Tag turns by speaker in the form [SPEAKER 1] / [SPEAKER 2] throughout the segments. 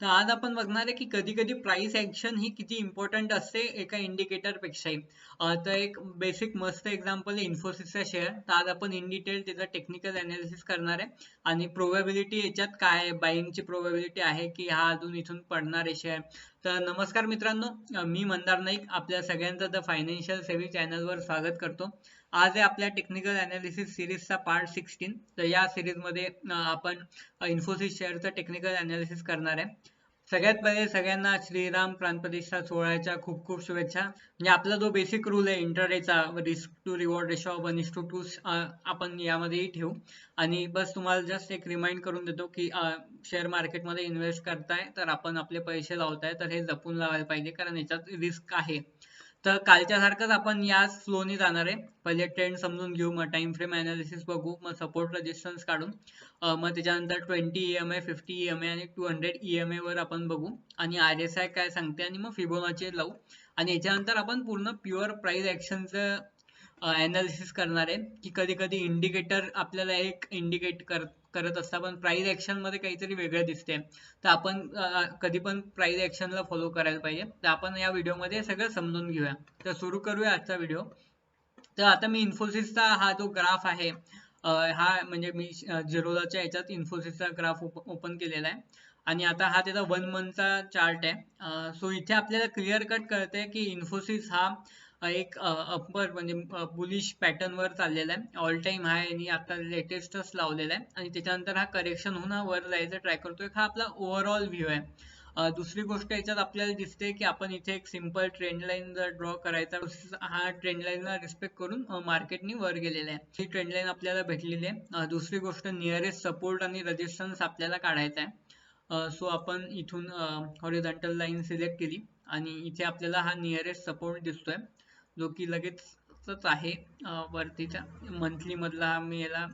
[SPEAKER 1] तर आज आपण बघणार आहे की कधी कधी प्राइस ऍक्शन ही किती इम्पॉर्टंट असते एका इंडिकेटर पेक्षाही. तर एक बेसिक मस्त एक्झाम्पल आहे इन्फोसिसचा शेअर. तर आज आपण इन डिटेल त्याचा टेक्निकल अनालिसिस करणार आहे आणि प्रोबॅबिलिटी याच्यात काय आहे, बाईंगची प्रोबॅबिलिटी आहे की हा अजून इथून पडणार आहे शेअर. तर नमस्कार मित्रांनो, मी मंदार नाईक आपल्या सगळ्यांचं द फायनान्शियल सेव्ही चॅनलवर स्वागत करतो. आज आहे आपल्या टेक्निकल अनालिसिस सिरीजचा पार्ट 16. तर या सिरीजमध्ये आपण इन्फोसिस शेअरचं टेक्निकल अनालिसिस करणार आहे. सगळ्यात पहिले सगळ्यांना श्रीराम प्राणप्रतिष्ठा सोहळ्याच्या खूप खूप शुभेच्छा. म्हणजे आपला जो बेसिक रूल आहे इंटरडेचा, रिस्क टू रिवॉर्ड रेशो 1:2 आपण यामध्येही ठेवू. आणि बस तुम्हाला जस्ट एक रिमाइंड करून देतो की शेअर मार्केटमध्ये इन्व्हेस्ट करताय तर आपण आपले पैसे लावताय तर हे जपून लावायला पाहिजे, कारण याच्यात रिस्क आहे. तर कालच्या सारखंच आपण याच फ्लोनी जाणार आहे. पहिले ट्रेंड समजून घेऊ, मग टाइम फ्रेम अनालिसिस बघू, मग सपोर्ट रेजिस्टन्स काढू, मग त्याच्यानंतर 20 EMA, 50 EMA आणि 200 EMA वर आपण बघू आणि RSI काय सांगते आणि मग फिबोनाची लावू. आणि याच्यानंतर आपण पूर्ण प्युअर प्राइस ऍक्शनचं अनालिसिस करणार आहे की कधी कधी इंडिकेटर आपल्याला एक इंडिकेट करत असतात पण प्राइस ऍक्शन मध्ये काहीतरी वेगळं दिसते. तर आपण कधी पण प्राइस ऍक्शनला फॉलो करायला पाहिजे. तर आपण या व्हिडिओमध्ये सगळं समजून घेऊया. तर सुरू करूया आजचा व्हिडिओ. तर आता मी इन्फोसिसचा हा जो ग्राफ आहे, हा म्हणजे मी झिरोदाच्या याच्यात इन्फोसिसचा ग्राफ ओपन केलेला आहे आणि आता हा त्याचा 1 मंथचा चार्ट आहे. सो इथे आपल्याला क्लिअर कट कळतंय की इन्फोसिस हा एक अप्पर म्हणजे बुलिश पॅटर्न वर चाललेला आहे. ऑल टाइम हाय आणि आता लेटेस्टच लावलेला आहे आणि त्याच्यानंतर हा करेक्शन होऊन हा वर जायचा ट्राय करतोय. हा आपला ओव्हरऑल व्ह्यू आहे. दुसरी गोष्ट याच्यात आपल्याला दिसते की आपण इथे एक सिंपल ट्रेंड लाईन जर ड्रॉ करायचा, हा ट्रेंड लाईनला रिस्पेक्ट करून मार्केटनी वर गेलेला आहे. ही ट्रेंड लाईन आपल्याला भेटलेली आहे. दुसरी गोष्ट नियरेस्ट सपोर्ट आणि रेजिस्टन्स आपल्याला काढायचा आहे. सो आपण इथून हॉरिझॉन्टल लाईन सिलेक्ट केली आणि इथे आपल्याला हा नियरेस्ट सपोर्ट दिसतोय जो की लगेचच आहे वरतीच्या मंथली मधला. मी याला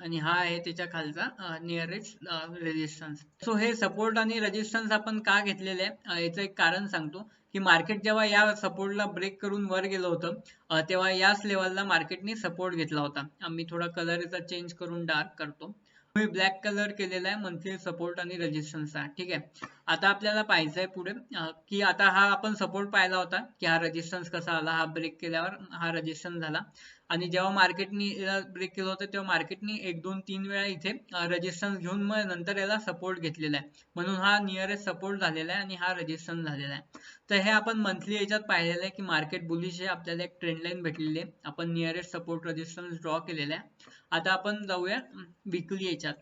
[SPEAKER 1] आणि हा आहे त्याच्या खालचा नियरेस्ट रेजिस्टन्स. सो हे सपोर्ट आणि रेजिस्टन्स आपण का घेतलेले आहे याचं एक कारण सांगतो की मार्केट जेव्हा या सपोर्टला ब्रेक करून वर गेलं होतं तेव्हा याच लेवलला मार्केटने सपोर्ट घेतला होता. मी थोडा कलर याचा चेंज करून डार्क करतो. मी ब्लॅक कलर केलेला आहे मंथली सपोर्ट आणि रेजिस्टन्सचा. ठीक आहे. आता आपल्याला पाहायचंय पुढे की आता हा आपण सपोर्ट पाहिला होता की हा रेजिस्टन्स कसा आला, हा ब्रेक केल्यावर हा रेजिस्टन्स झाला आणि जेव्हा मार्केटनी याला ब्रेक केलं होतं तेव्हा मार्केटनी 1 2 3 वेळा इथे रेजिस्टन्स घेऊन मग नंतर याला सपोर्ट घेतलेला आहे. म्हणून हा नियरेस्ट सपोर्ट झालेला आहे आणि हा रेजिस्टन्स झालेला आहे. तर हे आपण मंथली याच्यात पाहिलेलं आहे की मार्केट बुलिश आहे, आपल्याला एक ट्रेंड लाईन भेटलेली आहे, आपण नियरेस्ट सपोर्ट रेजिस्टन्स ड्रॉ केलेला आहे. आता आपण जाऊया विकली याच्यात.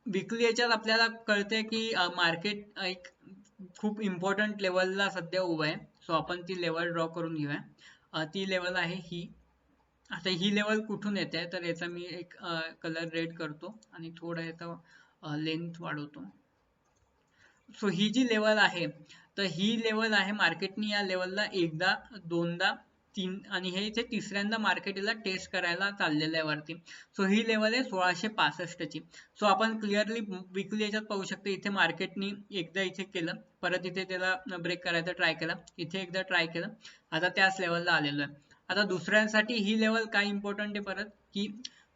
[SPEAKER 1] विकली याच्यात आपल्याला कळतंय की मार्केट एक खूप इम्पॉर्टंट लेवलला सध्या उभं आहे. सो आपण ती लेवल ड्रॉ करून घेऊया. ती लेवल आहे ही. आता ही लेवल कुठून येते तर याचा मी एक कलर रेड करतो आणि थोडा याचा लेंथ वाढवतो. सो ही जी लेवल आहे तर ही लेवल आहे मार्केटनी या लेवलला एकदा, दोनदा, तीन आणि हे इथे तिसऱ्यांदा मार्केट याला टेस्ट करायला चाललेलं आहे वरती. सो ही लेवल आहे 1665 ची. सो आपण क्लिअरली विकली याच्यात पाहू शकतो इथे मार्केटनी एकदा इथे केलं, परत इथे त्याला ब्रेक करायचा ट्राय केला, इथे एकदा ट्राय केलं, आता त्याच लेवलला आलेलो आहे. आता दुसऱ्यांसाठी ही लेवल काय इम्पॉर्टंट आहे परत की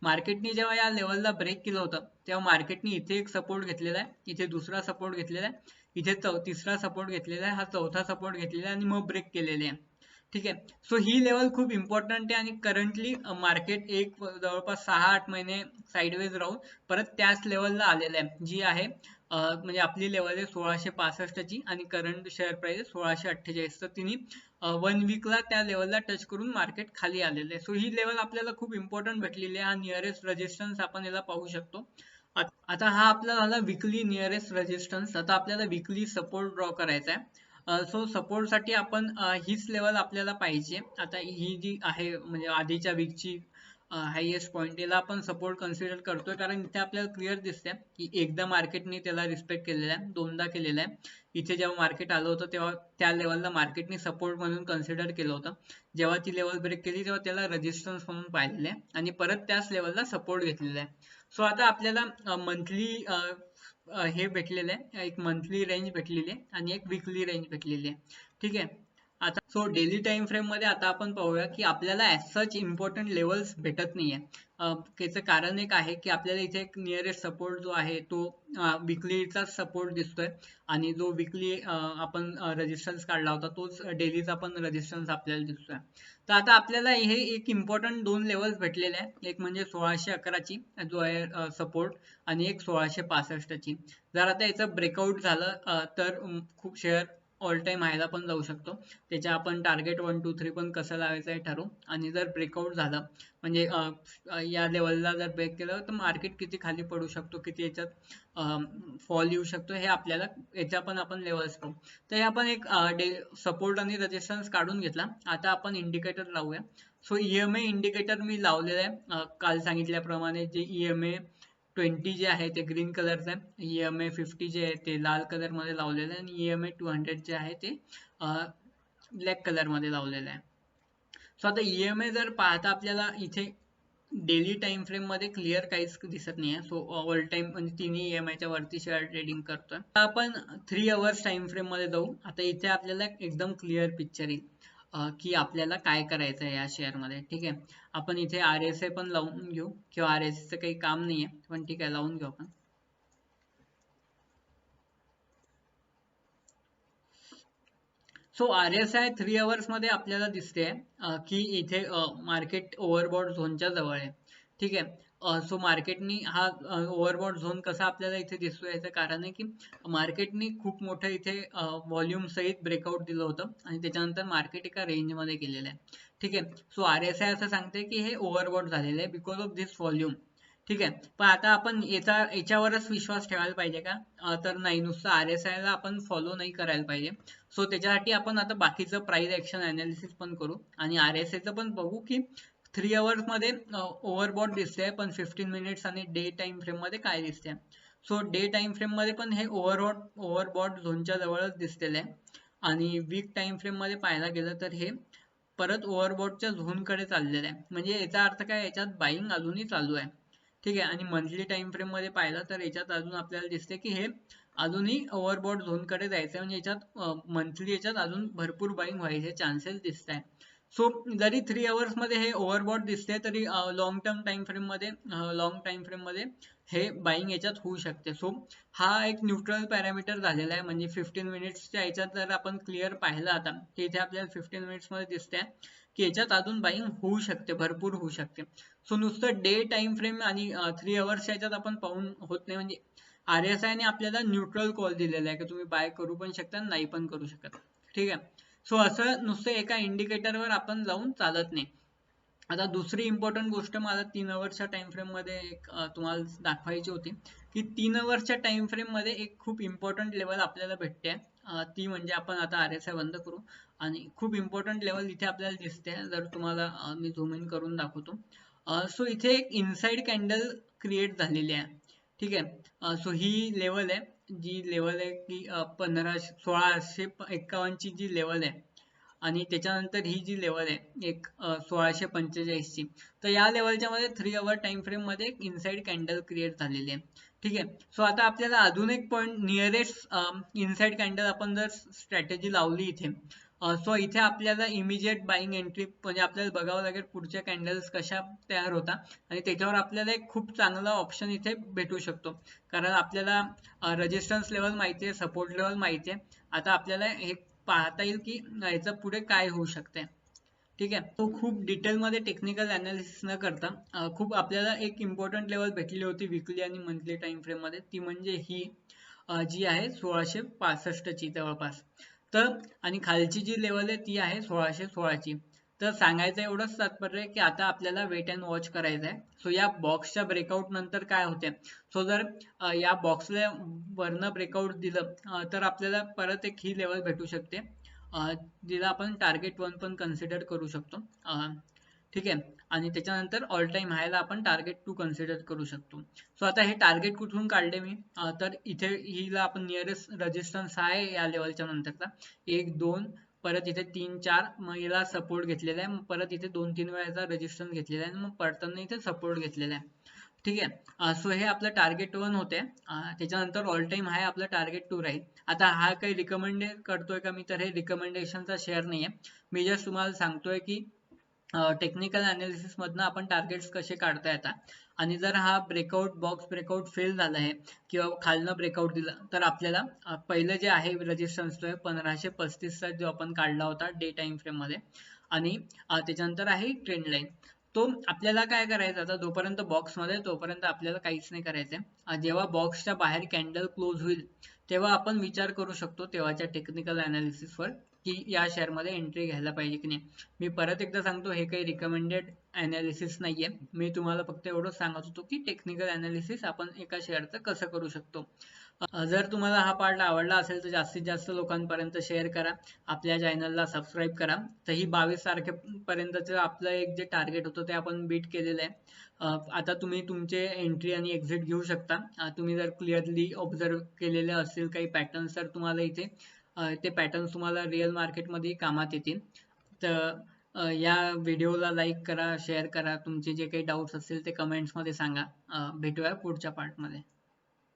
[SPEAKER 1] मार्केटने जेव्हा या लेवलला ब्रेक केलं होतं तेव्हा मार्केटने इथे एक सपोर्ट घेतलेला आहे, इथे दुसरा सपोर्ट घेतलेला आहे, इथे तिसरा सपोर्ट घेतलेला आहे, हा चौथा सपोर्ट घेतलेला आहे आणि मग ब्रेक केलेले आहे. ठीक आहे. सो ही लेवल खूप इम्पॉर्टंट आहे आणि करंटली मार्केट एक जवळपास 6-8 महिने साईडवेज राहून परत त्याच लेवलला आलेलं आहे जी आहे म्हणजे आपली लेवल आहे 1665 ची आणि करंट शेअर प्राइस 1648. तर तिने 1 वीकला त्या लेवलला टच करून मार्केट खाली आलेलं आहे. सो ही लेवल आपल्याला खूप इम्पॉर्टंट भेटलेली आहे. हा नियरेस्ट रेजिस्टन्स आपण याला पाहू शकतो. आता हा आपला झाला विकली नियरेस्ट रेजिस्टन्स. आता आपल्याला विकली सपोर्ट ड्रॉ करायचा आहे. सो सपोर्ट साठी आपण हीच लेवल आपल्याला पाहिजे. आता ही जी आहे म्हणजे आधीच्या वीकची हायएस्ट पॉईंट याला आपण सपोर्ट कन्सिडर करतोय कारण इथे आपल्याला क्लिअर दिसतंय की एकदा मार्केटने त्याला रिस्पेक्ट केलेला आहे, दोनदा केलेला आहे. इथे जेव्हा मार्केट आलं होतं तेव्हा त्या लेवलला मार्केटने सपोर्ट म्हणून कन्सिडर केलं होतं. जेव्हा ती लेवल ब्रेक केली तेव्हा त्याला रेजिस्टन्स म्हणून पाहिलेलं आहे आणि परत त्याच लेवलला सपोर्ट घेतलेला आहे. सो आता आपल्याला मंथली हे भेटलेलं आहे, एक मंथली रेंज भेटलेली आहे आणि एक वीकली रेंज भेटलेली आहे. ठीक आहे. आता सो डेली टाइम फ्रेम मध्ये आता आपण पाहूया की आपल्याला ऍज सच इम्पॉर्टंट लेवल्स भेटत नाहीये. त्याचं कारण एक आहे की आपल्याला इथे एक नियरेस्ट सपोर्ट जो आहे तो विकलीचा सपोर्ट दिसतोय आणि जो विकली आपण रेजिस्टन्स काढला होता तोच डेलीचा पण रेजिस्टन्स आपल्याला दिसतोय. तर आता आपल्याला हे एक इम्पॉर्टंट दोन लेवल्स भेटलेले आहेत, एक म्हणजे 1611 ची जो आहे सपोर्ट आणि एक 1665 ची. जर आता याचं ब्रेकआउट झालं तर खूप शेअर ऑल टाइम हायला पण जाऊ शकतो. त्याच्या आपण टार्गेट 1 2 3 पण कसं लावायचं आहे ठरवू. आणि जर ब्रेकआउट झालं म्हणजे या लेवलला जर ब्रेक केलं तर मार्केट किती खाली पडू शकतो, किती याच्यात फॉल येऊ शकतो, हे आपल्याला याच्या पण आपण लेवल्स पाहू. तर हे आपण एक सपोर्ट आणि रेजिस्टन्स काढून घेतला. आता आपण इंडिकेटर लावूया. सो EMA इंडिकेटर मी लावलेलं आहे काल सांगितल्याप्रमाणे. जे EMA 20 जे आहे ते ग्रीन कलरचं आहे, EMA 50 जे आहे ते लाल कलर मध्ये लावलेलं आहे आणि EMA 200 जे आहे ते ब्लॅक कलर मध्ये लावलेलं आहे. सो आता EMA जर पाहता आपल्याला इथे डेली टाइम फ्रेम मध्ये क्लिअर काहीच दिसत नाही आहे. सो ऑल टाइम म्हणजे तिन्ही EMI च्या वरती शेअर ट्रेडिंग करतोय. आपण 3 आवर्स टाइम फ्रेम मध्ये जाऊ. आता इथे आपल्याला एकदम क्लिअर पिक्चर येईल की आपल्याला काय करायचं आहे या शेअर मध्ये. ठीक आहे, आपण इथे RSI पण लावून घेऊ किंवा RSI चं काही काम नाहीये पण ठीक आहे लावून घेऊ आपण. सो RSI 3 आवर्स मध्ये आपल्याला दिसते की इथे मार्केट ओव्हरबॉट झोनच्या जवळ आहे. ठीक आहे, सो मार्केटनी हा ओव्हरबॉट झोन कसा आपल्याला इथे दिसतोय, याचं कारण आहे की मार्केटनी खूप मोठं इथे व्हॉल्यूम सहित ब्रेकआउट दिलं होतं आणि त्याच्यानंतर मार्केट एका रेंज मध्ये गेलेलं आहे. ठीक आहे, सो RSI असं सांगते की हे ओव्हरबॉट झालेलं आहे बिकॉज ऑफ दिस व्हॉल्यूम. ठीक आहे, पण आता आपण याच्यावरच विश्वास ठेवायला पाहिजे का? तर नाही, नुसतं RSI ला आपण फॉलो नाही करायला पाहिजे. सो त्याच्यासाठी आपण आता बाकीचं प्राइस ऍक्शन अनालिसिस पण करू आणि RSI चं पण बघू की 3 आवर्स मध्ये ओव्हरबॉट दिसते पण 15 मिनिट्स आणि डे टाइम फ्रेम मध्ये काय दिसते. सो डे टाइम फ्रेम मध्ये पण हे ओव्हरबॉट झोनच्या जवळच दिसलेलं आहे आणि वीक टाइम फ्रेम मध्ये पाहायला गेलं तर हे परत ओव्हरबॉटच्या झोन कडे चाललेलं आहे. म्हणजे याचा अर्थ काय, याच्यात बाईंग अजूनही चालू आहे. ठीक आहे, आणि मंथली टाइम फ्रेम मध्ये पाहिलं तर याच्यात अजून आपल्याला दिसते की हे अजूनही ओव्हरबॉट झोन कडे जायचं आहे. म्हणजे याच्यात मंथली याच्यात अजून भरपूर बाईंग व्हायचे चान्सेस दिसत आहे. सो जरी 3 आवर्स मध्ये हे ओव्हरबॉट दिसते तरी लॉंग टाइम फ्रेम मध्ये हे बाईंग याच्यात होऊ शकते. सो हा एक न्यूट्रल पॅरामीटर झालेला आहे. म्हणजे 15 मिनिट्सच्या याच्यात जर आपण क्लिअर पाहिलं आता की इथे आपल्याला 15 मिनिट्स मध्ये दिसते की याच्यात अजून बाईंग होऊ शकते, भरपूर होऊ शकते. सो नुसतं डे टाइम फ्रेम आणि 3 आवर्स याच्यात आपण पाहून होत नाही. म्हणजे RSI ने आपल्याला न्यूट्रल कॉल दिलेला आहे की तुम्ही बाय करू पण शकता नाही पण करू शकता. ठीक आहे, सो असं नुसतं एका इंडिकेटरवर आपण जाऊन चालत नाही. आता दुसरी इम्पॉर्टंट गोष्ट मला 3 आवर्सच्या टाइम फ्रेम मध्ये एक तुम्हाला दाखवायची होती की 3 आवर्सच्या टाइम फ्रेम मध्ये एक खूप इम्पॉर्टंट लेवल आपल्याला भेटते. ती म्हणजे आपण आता RSI बंद करू आणि खूप इम्पॉर्टंट लेवल इथे आपल्याला दिसते. जर तुम्हाला मी झूम इन करून दाखवतो. सो इथे एक इनसाइड कॅन्डल क्रिएट झालेली आहे. ठीक आहे, सो ही लेवल आहे, जी लेवल आहे की 1651 ची जी लेवल आहे आणि त्याच्यानंतर ही जी लेवल आहे एक 1645 ची. तर या लेवलच्या मध्ये 3 आवर टाइम फ्रेम मध्ये एक इनसाइड कॅन्डल क्रिएट झालेली आहे. ठीक आहे, सो आता आपल्याला अजून एक पॉईंट नियरेस्ट इनसाइड कॅन्डल आपण जर स्ट्रॅटेजी लावली इथे, सो इथे आपल्याला इमिजिएट बाईंग एंट्री म्हणजे आपल्याला बघावं लागेल पुढच्या कॅन्डल्स कशा तयार होतात आणि त्याच्यावर आपल्याला एक खूप चांगला ऑप्शन इथे भेटू शकतो. कारण आपल्याला रेजिस्टन्स लेवल माहिती आहे, सपोर्ट लेवल माहिती आहे. आता आपल्याला हे पाहता येईल की याचं पुढे काय होऊ शकते. ठीक आहे, तो खूप डिटेल मध्ये टेक्निकल अनालिसिस न करता खूप आपल्याला एक इम्पॉर्टंट लेवल भेटली होती विकली आणि मंथली टाइम फ्रेम मध्ये, ती म्हणजे ही जी आहे 1665 ची जवळपास. तर आणि खालची जी लेवल आहे ती आहे 1616 ची. तर सांगायचं एवढंच तात्पर्य की आता आपल्याला वेट अँड वॉच करायचं आहे. सो या बॉक्सच्या ब्रेकआउट नंतर काय होते, सो जर या बॉक्सला वरनं ब्रेकआउट दिलं तर आपल्याला परत एक ही लेवल भेटू शकते जिला आपण टार्गेट 1 पण कन्सिडर करू शकतो. ठीक आहे, आणि त्याच्यानंतर ऑल टाइम हायला आपण टार्गेट 2 कन्सिडर करू शकतो. सो आता हे टार्गेट कुठून काढले मी, तर इथे हिला आपण नियरेस्ट रेजिस्टन्स आहे या लेवलच्या नंतरचा 1 2, परत इथे 3 4, मग याला सपोर्ट घेतलेला आहे, परत इथे 2 3 वेळा याचा रेजिस्टन्स घेतलेला आहे, मग पडताना इथे सपोर्ट घेतलेला आहे. ठीक आहे, सो हे आपलं टार्गेट 1 होते. त्याच्यानंतर ऑल टाइम हाय आपलं टार्गेट 2 राहील. आता हा काही रिकमेंड करतोय का मी, तर हे रिकमेंडेशनचा शेअर नाहीये. मी जस्ट तुम्हाला सांगतोय की टेक्निकल अनालिसिस मधनं आपण टार्गेट्स कसे काढता येतात आणि जर हा ब्रेकआउट फेल झाला आहे किंवा खालनं ब्रेकआउट दिला तर आपल्याला पहिलं जे आहे रेजिस्टन्स 1535 चा जो आपण काढला होता डे टाइम फ्रेम मध्ये आणि त्याच्यानंतर आहे ट्रेंड लाईन. तो आपल्याला काय करायचं आता जोपर्यंत बॉक्स मध्ये तोपर्यंत आपल्याला काहीच नाही करायचंय. जेव्हा बॉक्सच्या बाहेर कॅन्डल क्लोज होईल तेव्हा आपण विचार करू शकतो तेव्हाच्या टेक्निकल अनालिसिस वर की या शेअर मध्ये एंट्री घ्यायला पाहिजे की नाही. मी परत एकदा सांगतो हे काही रिकमेंडेड अनालिसिस नाहीये. मी तुम्हाला फक्त एवढंच सांगत होतो की टेक्निकल अनालिसिस आपण एका शेअरचं कसं करू शकतो. जर तुम्हाला हा पार्ट आवडला असेल तर जास्तीत जास्त लोकांपर्यंत शेअर करा. आपल्या चॅनलला सबस्क्राईब करा. तर ही 22 तारखेपर्यंतचं आपलं एक जे टार्गेट होतं ते आपण बीट केलेलं आहे. आता तुम्ही तुमचे एंट्री आणि एक्झिट घेऊ शकता. तुम्ही जर क्लिअरली ऑब्झर्व केलेले असतील काही पॅटर्न्स तर तुम्हाला इथे ते पॅटर्न्स तुम्हाला रिअल मार्केटमध्ये कामात येतील. तर या व्हिडिओला लाईक करा, शेअर करा. तुमचे जे काही डाऊट्स असतील ते कमेंट्समध्ये सांगा. भेटूया पुढच्या पार्टमध्ये.